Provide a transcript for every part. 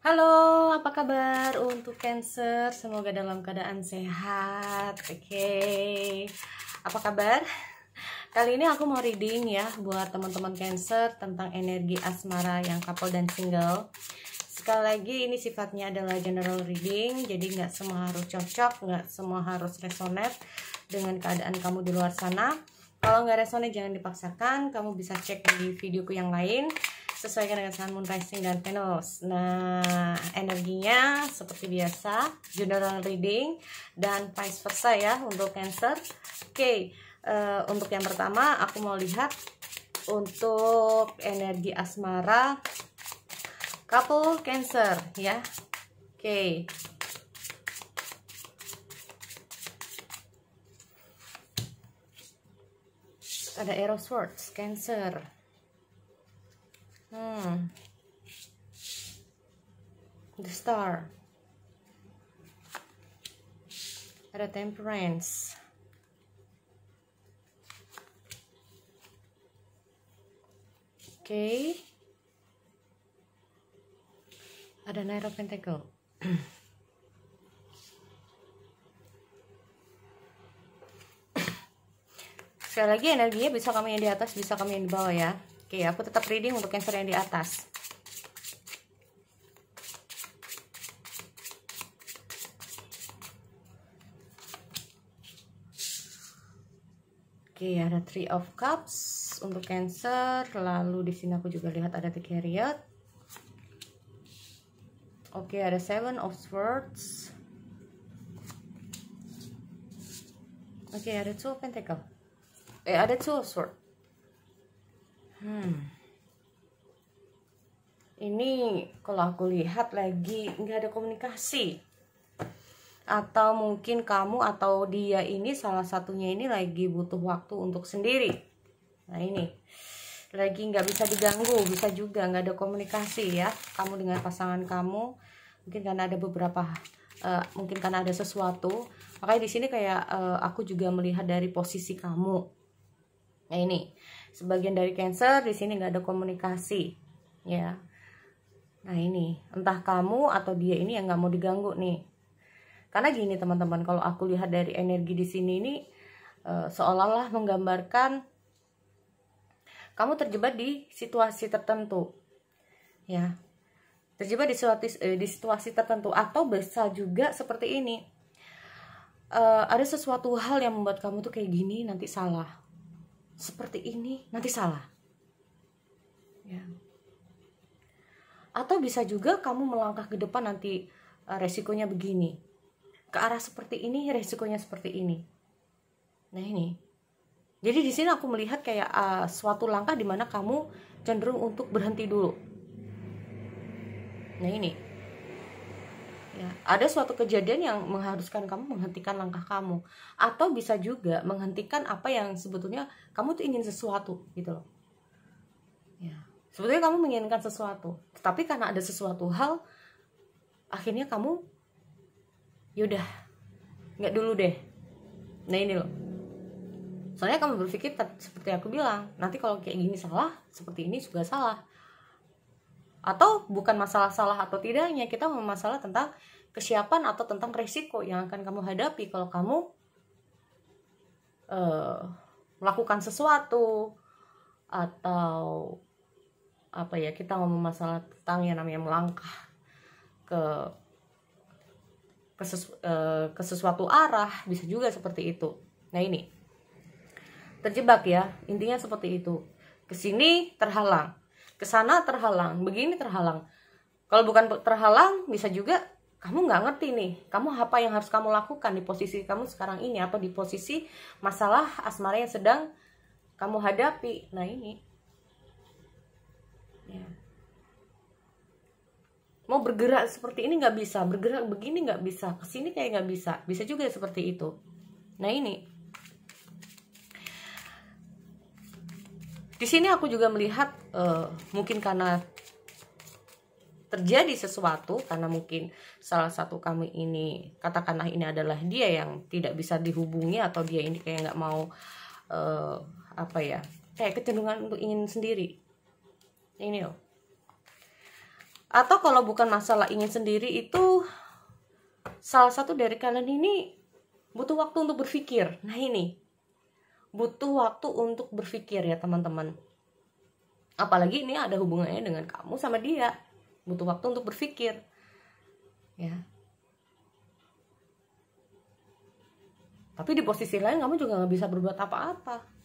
Halo, apa kabar untuk Cancer? Semoga dalam keadaan sehat. Oke, apa kabar? Kali ini aku mau reading ya buat teman-teman Cancer tentang energi asmara yang couple dan single. Sekali lagi ini sifatnya adalah general reading, jadi nggak semua harus cocok, nggak semua harus resonate dengan keadaan kamu di luar sana. Kalau nggak resonate jangan dipaksakan, kamu bisa cek di videoku yang lain sesuaikan dengan Sun, Moon, Rising, dan Venus. Nah, energinya seperti biasa, general reading dan vice versa ya untuk Cancer. Oke, untuk yang pertama aku mau lihat untuk energi asmara couple Cancer ya. Oke. Ada Arrow Swords Cancer. The Star. Ada Temperance. Oke. Ada Knight of Pentacle. Sekali lagi energinya bisa kamu yang di atas, bisa kamu yang di bawah ya. Oke, aku tetap reading untuk Cancer yang di atas. Oke, ada Three of Cups untuk Cancer. Lalu di sini aku juga lihat ada The Chariot. Oke, ada Seven of Swords. Oke, ada Two of Pentacle. Ada Two of Swords. Ini kalau aku lihat lagi nggak ada komunikasi. Atau mungkin kamu atau dia ini salah satunya ini lagi butuh waktu untuk sendiri. Nah ini lagi nggak bisa diganggu, bisa juga nggak ada komunikasi ya kamu dengan pasangan kamu, mungkin karena ada beberapa mungkin karena ada sesuatu. Makanya di sini kayak aku juga melihat dari posisi kamu. Nah ini sebagian dari Cancer di sini nggak ada komunikasi ya. Nah ini entah kamu atau dia ini yang nggak mau diganggu nih. Karena gini teman-teman, kalau aku lihat dari energi di sini ini seolah-olah menggambarkan kamu terjebak di situasi tertentu, ya, terjebak di situasi tertentu, atau bisa juga seperti ini, ada sesuatu hal yang membuat kamu tuh kayak gini nanti salah, seperti ini nanti salah, ya. Atau bisa juga kamu melangkah ke depan nanti resikonya begini. Ke arah seperti ini, resikonya seperti ini. Nah ini, jadi di sini aku melihat kayak suatu langkah di mana kamu cenderung untuk berhenti dulu. Nah ini, ya, ada suatu kejadian yang mengharuskan kamu menghentikan langkah kamu, atau bisa juga menghentikan apa yang sebetulnya kamu tuh ingin sesuatu gitu loh. Ya, sebetulnya kamu menginginkan sesuatu, tapi karena ada sesuatu hal, akhirnya kamu yaudah nggak dulu deh. Nah ini loh, soalnya kamu berpikir seperti aku bilang, nanti kalau kayak gini salah, seperti ini juga salah. Atau bukan masalah salah atau tidaknya, kita mau masalah tentang kesiapan atau tentang resiko yang akan kamu hadapi kalau kamu melakukan sesuatu. Atau apa ya, kita ngomong masalah tentang yang namanya melangkah ke sesuatu arah, bisa juga seperti itu. Nah ini terjebak ya, intinya seperti itu. Kesini terhalang, kesana terhalang, begini terhalang. Kalau bukan terhalang, bisa juga kamu nggak ngerti nih, kamu apa yang harus kamu lakukan di posisi kamu sekarang ini, atau di posisi masalah asmara yang sedang kamu hadapi. Nah ini ya. Mau bergerak seperti ini nggak bisa, bergerak begini nggak bisa, kesini kayak nggak bisa, bisa juga seperti itu. Nah ini, di sini aku juga melihat mungkin karena terjadi sesuatu, karena mungkin salah satu kami ini, katakanlah ini adalah dia yang tidak bisa dihubungi, atau dia ini kayak nggak mau apa ya, kayak kecenderungan untuk ingin sendiri. Ini loh, Atau kalau bukan masalah ingin sendiri, itu salah satu dari kalian ini butuh waktu untuk berpikir. Nah ini, butuh waktu untuk berpikir ya teman-teman. Apalagi ini ada hubungannya dengan kamu sama dia. Butuh waktu untuk berpikir. Ya. Tapi di posisi lain kamu juga gak bisa berbuat apa-apa.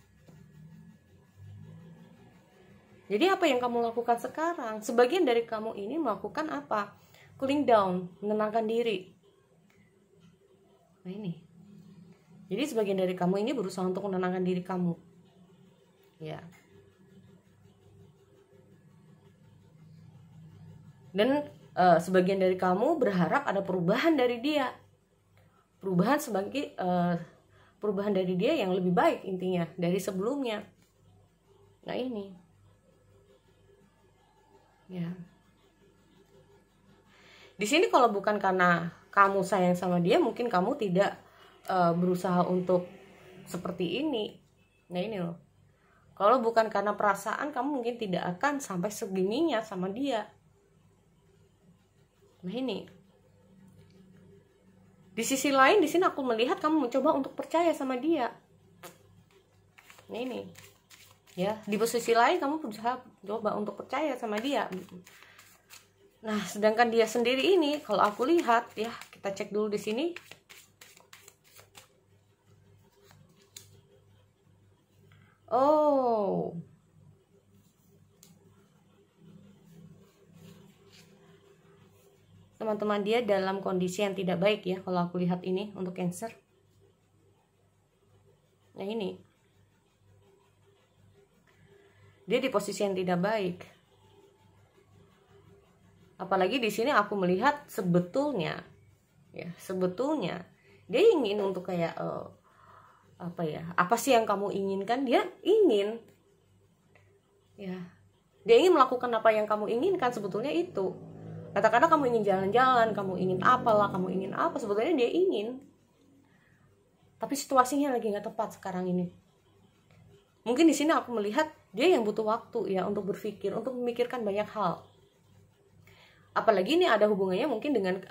Jadi apa yang kamu lakukan sekarang? Sebagian dari kamu ini melakukan apa? Cooling down, menenangkan diri. Nah ini. Jadi sebagian dari kamu ini berusaha untuk menenangkan diri kamu. Ya. Dan sebagian dari kamu berharap ada perubahan dari dia. Perubahan dari dia yang lebih baik intinya dari sebelumnya. Nah ini. Ya. Di sini kalau bukan karena kamu sayang sama dia, mungkin kamu tidak berusaha untuk seperti ini. Nah ini loh. Kalau bukan karena perasaan, kamu mungkin tidak akan sampai segininya sama dia. Nah ini. Di sisi lain, di sini aku melihat kamu mencoba untuk percaya sama dia. Nah ini. Ya, di posisi lain kamu berusaha coba untuk percaya sama dia. Nah, sedangkan dia sendiri ini, kalau aku lihat ya, kita cek dulu di sini. Oh. Teman-teman, dia dalam kondisi yang tidak baik ya, kalau aku lihat ini untuk Cancer. Nah, ini. Dia di posisi yang tidak baik. Apalagi di sini aku melihat sebetulnya dia ingin untuk kayak apa sih yang kamu inginkan? Dia ingin, ya, dia ingin melakukan apa yang kamu inginkan. Sebetulnya itu, katakanlah kamu ingin jalan-jalan, kamu ingin apalah, kamu ingin apa, sebetulnya dia ingin, tapi situasinya lagi nggak tepat sekarang ini. Mungkin di sini aku melihat dia yang butuh waktu ya untuk berpikir, untuk memikirkan banyak hal. Apalagi ini ada hubungannya mungkin dengan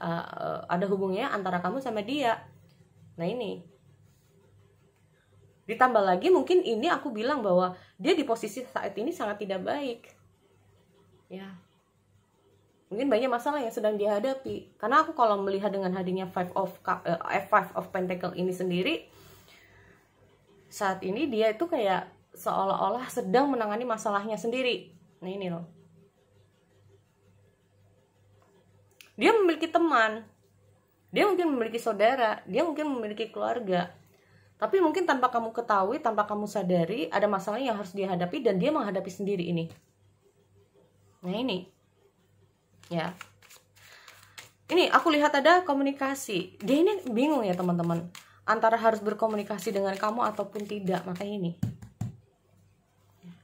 ada hubungannya antara kamu sama dia. Nah ini. Ditambah lagi mungkin ini aku bilang bahwa dia di posisi saat ini sangat tidak baik. Ya. Mungkin banyak masalah yang sedang dihadapi. Karena aku kalau melihat dengan hadirnya Five of Pentacle ini sendiri, saat ini dia itu kayak seolah-olah sedang menangani masalahnya sendiri. Nah ini loh. Dia memiliki teman, dia mungkin memiliki saudara, dia mungkin memiliki keluarga. Tapi mungkin tanpa kamu ketahui, tanpa kamu sadari, ada masalah yang harus dia hadapi dan dia menghadapi sendiri ini. Nah ini. Ya. Ini aku lihat ada komunikasi. Dia ini bingung ya teman-teman, antara harus berkomunikasi dengan kamu ataupun tidak. Makanya ini.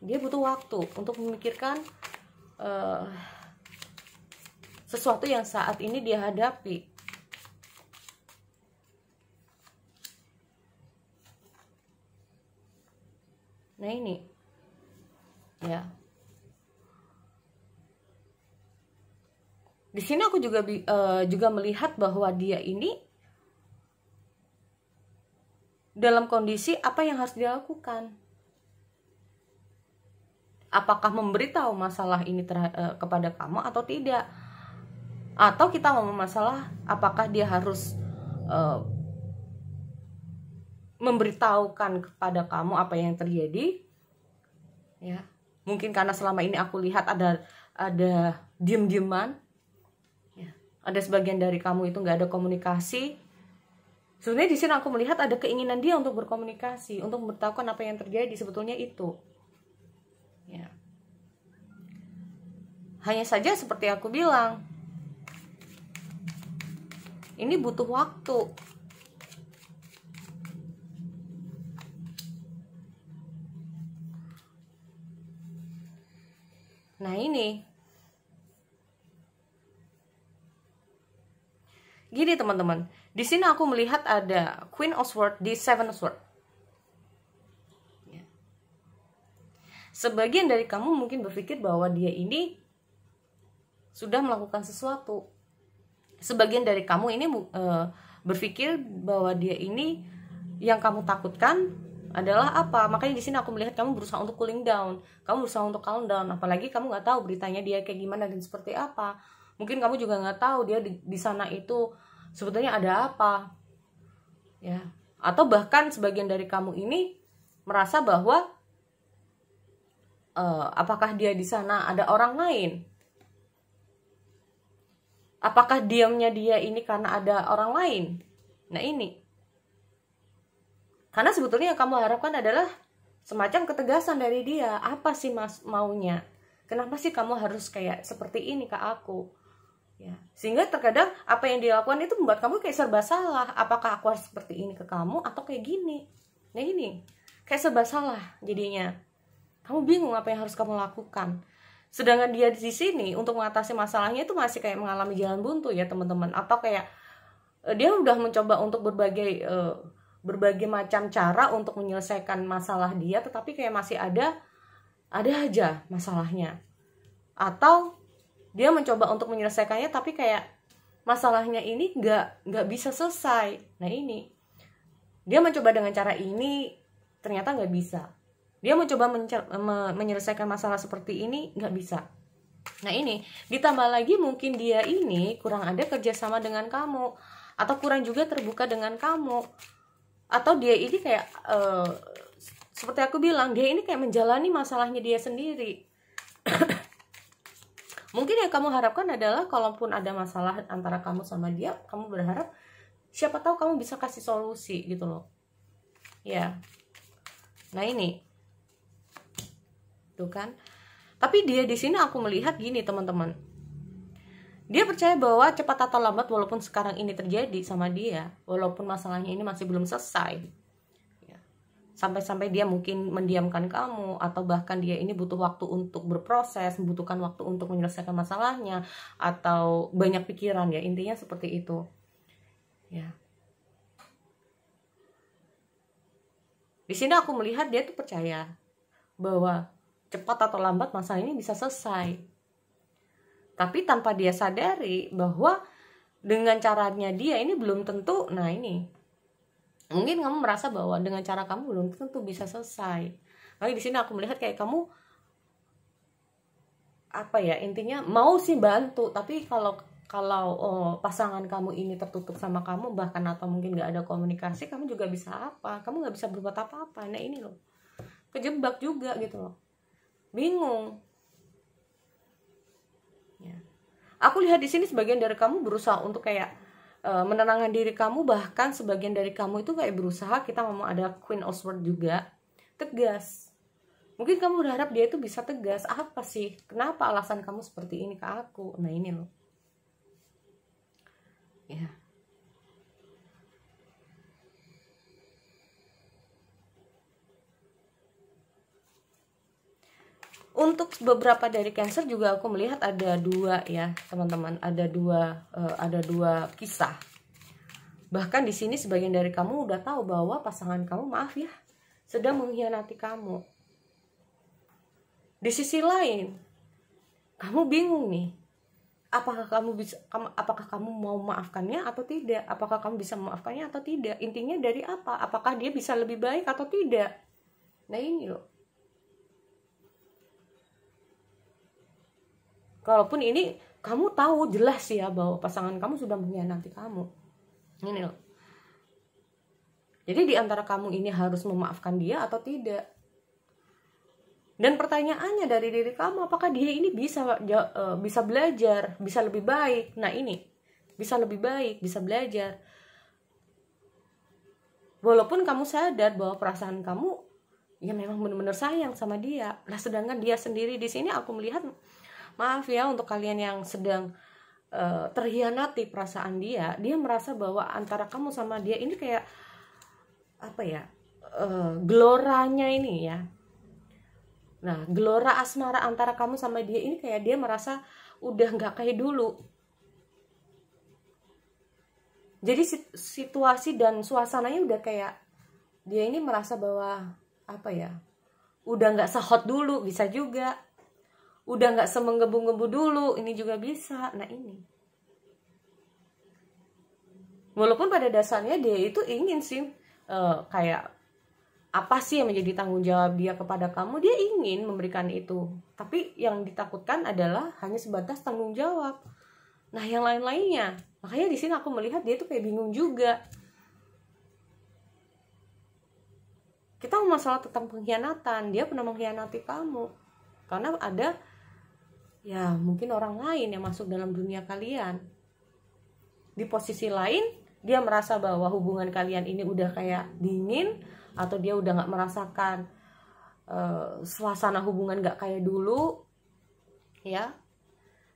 Dia butuh waktu untuk memikirkan sesuatu yang saat ini dia hadapi. Nah ini, ya. Di sini aku juga melihat bahwa dia ini dalam kondisi apa yang harus dia lakukan. Apakah memberitahu masalah ini kepada kamu atau tidak? Atau kita ngomong masalah apakah dia harus memberitahukan kepada kamu apa yang terjadi? Ya, mungkin karena selama ini aku lihat ada diem-dieman. Ya, ada sebagian dari kamu itu nggak ada komunikasi. Sebenarnya di sini aku melihat ada keinginan dia untuk berkomunikasi, untuk memberitahukan apa yang terjadi. Sebetulnya itu. Ya. Hanya saja seperti aku bilang, ini butuh waktu. Nah ini. Gini teman-teman, di sini aku melihat ada Queen of Swords di Seven of Swords. Sebagian dari kamu mungkin berpikir bahwa dia ini sudah melakukan sesuatu. Sebagian dari kamu ini berpikir bahwa dia ini yang kamu takutkan adalah apa. Makanya di sini aku melihat kamu berusaha untuk cooling down, kamu berusaha untuk calm down. Apalagi kamu nggak tahu beritanya dia kayak gimana dan seperti apa. Mungkin kamu juga nggak tahu dia di sana itu sebetulnya ada apa, ya. Atau bahkan sebagian dari kamu ini merasa bahwa apakah dia di sana ada orang lain? Apakah diamnya dia ini karena ada orang lain? Nah ini, karena sebetulnya yang kamu harapkan adalah semacam ketegasan dari dia. Apa sih maunya? Kenapa sih kamu harus kayak seperti ini ke aku? Ya, sehingga terkadang apa yang dilakukan itu membuat kamu kayak serba salah. Apakah aku harus seperti ini ke kamu atau kayak gini? Nah ini, kayak serba salah jadinya. Kamu bingung apa yang harus kamu lakukan. Sedangkan dia di sini untuk mengatasi masalahnya itu masih kayak mengalami jalan buntu ya teman-teman. Atau kayak dia udah mencoba untuk berbagai macam cara untuk menyelesaikan masalah dia, tetapi kayak masih ada aja masalahnya. Atau dia mencoba untuk menyelesaikannya tapi kayak masalahnya ini nggak bisa selesai. Nah ini, dia mencoba dengan cara ini ternyata nggak bisa. Dia mencoba menyelesaikan masalah seperti ini nggak bisa. Nah ini, ditambah lagi mungkin dia ini kurang ada kerjasama dengan kamu, atau kurang juga terbuka dengan kamu, atau dia ini kayak seperti aku bilang, dia ini kayak menjalani masalahnya dia sendiri. Mungkin yang kamu harapkan adalah kalaupun ada masalah antara kamu sama dia, kamu berharap siapa tahu kamu bisa kasih solusi gitu loh. Ya. Nah ini. Tuh kan. Tapi dia di sini aku melihat gini teman-teman. Dia percaya bahwa cepat atau lambat walaupun sekarang ini terjadi sama dia, walaupun masalahnya ini masih belum selesai, ya, sampai-sampai dia mungkin mendiamkan kamu, atau bahkan dia ini butuh waktu untuk berproses, membutuhkan waktu untuk menyelesaikan masalahnya, atau banyak pikiran ya, intinya seperti itu. Ya. Di sini aku melihat dia tuh percaya bahwa cepat atau lambat masalah ini bisa selesai. Tapi tanpa dia sadari bahwa dengan caranya dia ini belum tentu. Nah ini, mungkin kamu merasa bahwa dengan cara kamu belum tentu bisa selesai. Tapi di sini aku melihat kayak kamu apa ya, intinya mau sih bantu, tapi kalau pasangan kamu ini tertutup sama kamu, bahkan atau mungkin nggak ada komunikasi, kamu juga bisa apa? Kamu nggak bisa berbuat apa-apa. Nah ini loh, kejebak juga gitu loh. Bingung. Ya. Aku lihat di sini sebagian dari kamu berusaha untuk kayak menenangkan diri kamu, bahkan sebagian dari kamu itu kayak berusaha, kita ngomong ada Queen of Swords juga, tegas. Mungkin kamu berharap dia itu bisa tegas. Apa sih? Kenapa alasan kamu seperti ini ke aku? Nah ini loh. Ya. Untuk beberapa dari Cancer juga aku melihat ada dua ya teman-teman, ada dua kisah. Bahkan di sini sebagian dari kamu udah tahu bahwa pasangan kamu, maaf ya, sedang mengkhianati kamu. Di sisi lain, kamu bingung nih, apakah kamu mau memaafkannya atau tidak? Apakah kamu bisa memaafkannya atau tidak? Intinya dari apa? Apakah dia bisa lebih baik atau tidak? Nah ini loh. Kalaupun ini kamu tahu jelas ya bahwa pasangan kamu sudah mengkhianati kamu. Ini loh. Jadi di antara kamu ini harus memaafkan dia atau tidak? Dan pertanyaannya dari diri kamu, apakah dia ini bisa belajar, bisa lebih baik? Nah ini, bisa lebih baik, bisa belajar. Walaupun kamu sadar bahwa perasaan kamu ya memang benar-benar sayang sama dia. Lah sedangkan dia sendiri di sini aku melihat, maaf ya untuk kalian yang sedang terhianati perasaan dia merasa bahwa antara kamu sama dia ini kayak apa ya, geloranya ini ya. Nah, gelora asmara antara kamu sama dia ini kayak dia merasa udah nggak kayak dulu. Jadi situasi dan suasananya udah kayak dia ini merasa bahwa apa ya, udah nggak sehot dulu, bisa juga. udah nggak semenggebu-gebu dulu, ini juga bisa. Nah ini, walaupun pada dasarnya dia itu ingin sih kayak apa sih yang menjadi tanggung jawab dia kepada kamu, dia ingin memberikan itu, tapi yang ditakutkan adalah hanya sebatas tanggung jawab. Nah yang lain-lainnya, makanya di sini aku melihat dia tuh kayak bingung juga. Kita masalah tentang pengkhianatan, dia pernah mengkhianati kamu karena ada ya mungkin orang lain yang masuk dalam dunia kalian. Di posisi lain dia merasa bahwa hubungan kalian ini udah kayak dingin, atau dia udah gak merasakan suasana hubungan gak kayak dulu ya.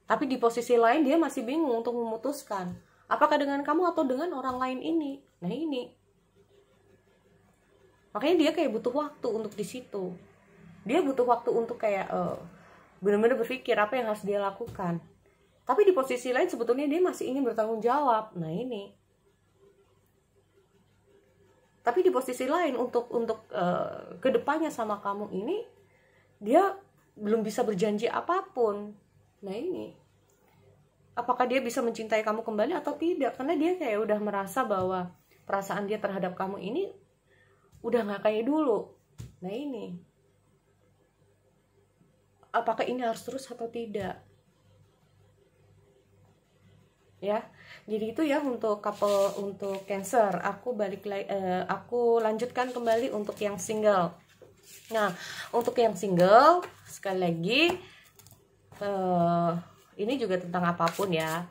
Tapi di posisi lain dia masih bingung untuk memutuskan apakah dengan kamu atau dengan orang lain ini. Nah ini, makanya dia kayak butuh waktu untuk di situ. Dia butuh waktu untuk kayak benar-benar berpikir apa yang harus dia lakukan. Tapi di posisi lain sebetulnya dia masih ingin bertanggung jawab. Nah ini. Tapi di posisi lain untuk kedepannya sama kamu ini, dia belum bisa berjanji apapun. Nah ini, apakah dia bisa mencintai kamu kembali atau tidak? Karena dia kayak udah merasa bahwa perasaan dia terhadap kamu ini udah gak kayak dulu. Nah ini, apakah ini harus terus atau tidak? Ya, jadi itu ya untuk couple, untuk Cancer. Aku aku lanjutkan kembali untuk yang single. Nah, untuk yang single sekali lagi ini juga tentang apapun ya.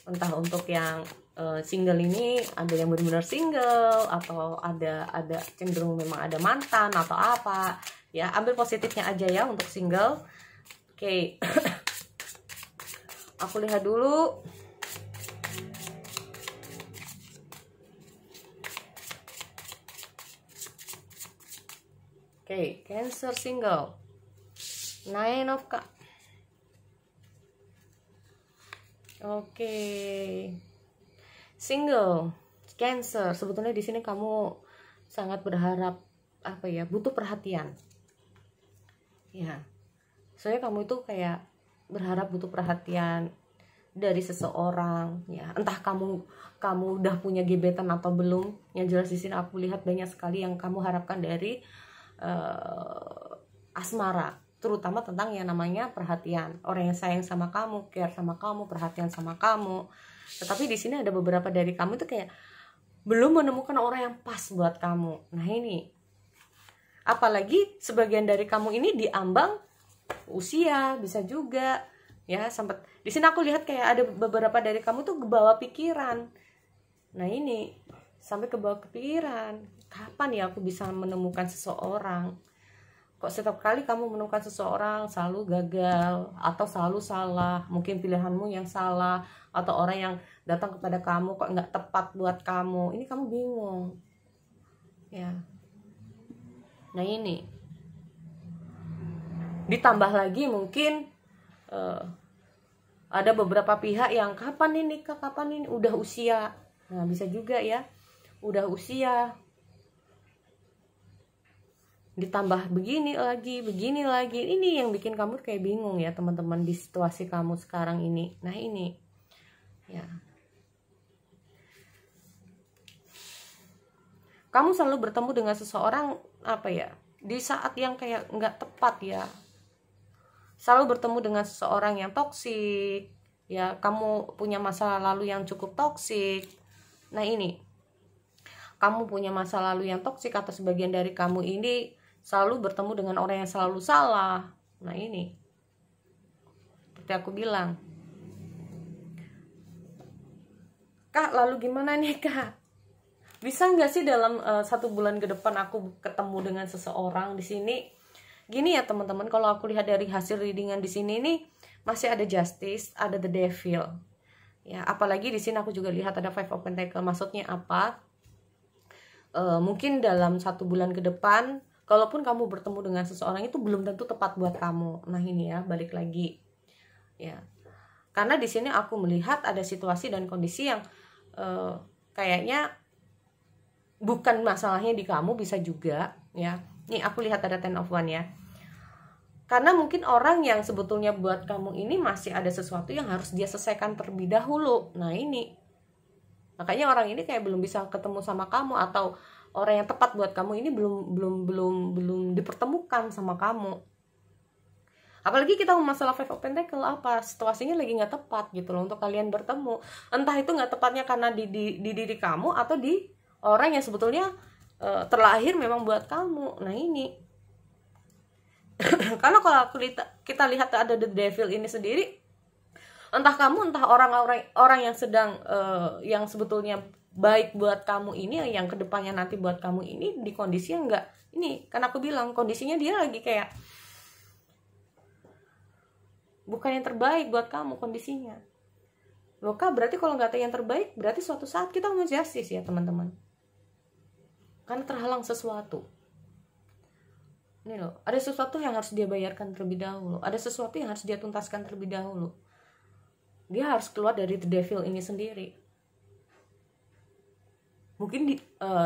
Entah untuk yang single ini ada yang benar-benar single, atau ada cenderung memang ada mantan atau apa. Ya, ambil positifnya aja ya untuk single. Oke. Aku lihat dulu. Oke, Cancer single. Nine of Cups. Oke. Single Cancer, sebetulnya di sini kamu sangat berharap apa ya? Butuh perhatian. Ya. Soalnya kamu itu kayak berharap butuh perhatian dari seseorang, ya. Entah kamu udah punya gebetan atau belum. Yang jelas di sini aku lihat banyak sekali yang kamu harapkan dari asmara, terutama tentang yang namanya perhatian, orang yang sayang sama kamu, care sama kamu, perhatian sama kamu. Tetapi di sini ada beberapa dari kamu itu kayak belum menemukan orang yang pas buat kamu. Nah ini, apalagi sebagian dari kamu ini diambang usia, bisa juga ya. Sampai di sini aku lihat kayak ada beberapa dari kamu tuh kebawa pikiran. Nah ini, sampai kebawa pikiran, kapan ya aku bisa menemukan seseorang? Kok setiap kali kamu menemukan seseorang selalu gagal atau selalu salah? Mungkin pilihanmu yang salah, atau orang yang datang kepada kamu kok nggak tepat buat kamu. Ini kamu bingung ya. Nah ini, ditambah lagi mungkin ada beberapa pihak yang kapan ini nikah, kapan ini, udah usia. Nah bisa juga ya, udah usia, ditambah begini lagi. Ini yang bikin kamu kayak bingung ya teman-teman di situasi kamu sekarang ini. Nah ini ya, kamu selalu bertemu dengan seseorang apa ya, di saat yang kayak nggak tepat ya. Selalu bertemu dengan seseorang yang toksik ya. Kamu punya masa lalu yang cukup toksik. Nah ini, kamu punya masa lalu yang toksik, atau sebagian dari kamu ini selalu bertemu dengan orang yang selalu salah. Nah ini, seperti aku bilang, Kak, lalu gimana nih Kak? Bisa nggak sih dalam 1 bulan ke depan aku ketemu dengan seseorang? Di sini gini ya teman-teman, kalau aku lihat dari hasil readingan di sini nih masih ada Justice, ada The Devil. Ya, apalagi di sini aku juga lihat ada Five of Pentacles. Maksudnya apa? Mungkin dalam 1 bulan ke depan, kalaupun kamu bertemu dengan seseorang itu belum tentu tepat buat kamu. Nah ini ya, balik lagi ya, karena di sini aku melihat ada situasi dan kondisi yang kayaknya bukan masalahnya di kamu, bisa juga ya. Nih aku lihat ada Ten of Wands ya. Karena mungkin orang yang sebetulnya buat kamu ini masih ada sesuatu yang harus dia selesaikan terlebih dahulu. Nah ini, makanya orang ini kayak belum bisa ketemu sama kamu, atau orang yang tepat buat kamu ini belum dipertemukan sama kamu. Apalagi kita masalah Five of Pentacles, apa situasinya lagi nggak tepat gitu loh untuk kalian bertemu. Entah itu nggak tepatnya karena di diri kamu atau di orang yang sebetulnya terlahir memang buat kamu. Nah ini, karena kalau kita lihat ada the devil ini sendiri, entah kamu entah orang yang sedang yang sebetulnya baik buat kamu ini, yang kedepannya nanti buat kamu ini, di kondisi yang enggak ini, kan aku bilang kondisinya dia lagi kayak bukan yang terbaik buat kamu kondisinya. Loh Kak, berarti kalau nggak ada yang terbaik, berarti suatu saat kita mau justice ya teman-teman, karena terhalang sesuatu. Ini loh, ada sesuatu yang harus dia bayarkan terlebih dahulu, ada sesuatu yang harus dia tuntaskan terlebih dahulu. Dia harus keluar dari the devil ini sendiri. Mungkin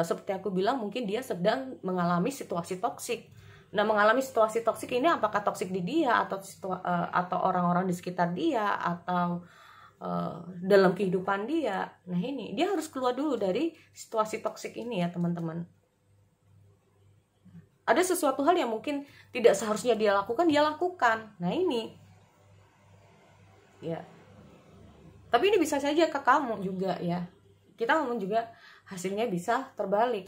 seperti aku bilang, mungkin dia sedang mengalami situasi toksik. Nah, mengalami situasi toksik ini apakah toksik di dia atau orang-orang di sekitar dia, atau dalam kehidupan dia. Nah ini, dia harus keluar dulu dari situasi toksik ini ya teman-teman. Ada sesuatu hal yang mungkin tidak seharusnya dia lakukan, dia lakukan. Nah ini, ya. Tapi ini bisa saja ke kamu juga ya. Kita ngomong juga hasilnya bisa terbalik.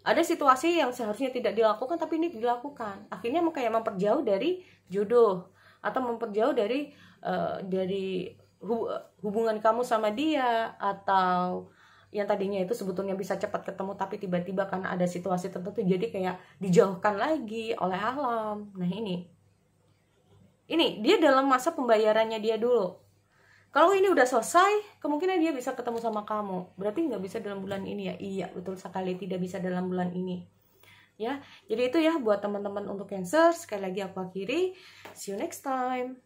Ada situasi yang seharusnya tidak dilakukan, tapi ini dilakukan. Akhirnya kayak memperjauh dari jodoh, atau memperjauh dari hubungan kamu sama dia, atau yang tadinya itu sebetulnya bisa cepat ketemu, tapi tiba-tiba karena ada situasi tertentu jadi kayak dijauhkan lagi oleh alam. Nah ini dia dalam masa pembayarannya dia dulu. Kalau ini udah selesai, kemungkinan dia bisa ketemu sama kamu. Berarti nggak bisa dalam bulan ini ya? Iya, betul sekali, tidak bisa dalam bulan ini. Ya, jadi itu ya buat teman-teman untuk Cancer. Sekali lagi aku akhiri. See you next time.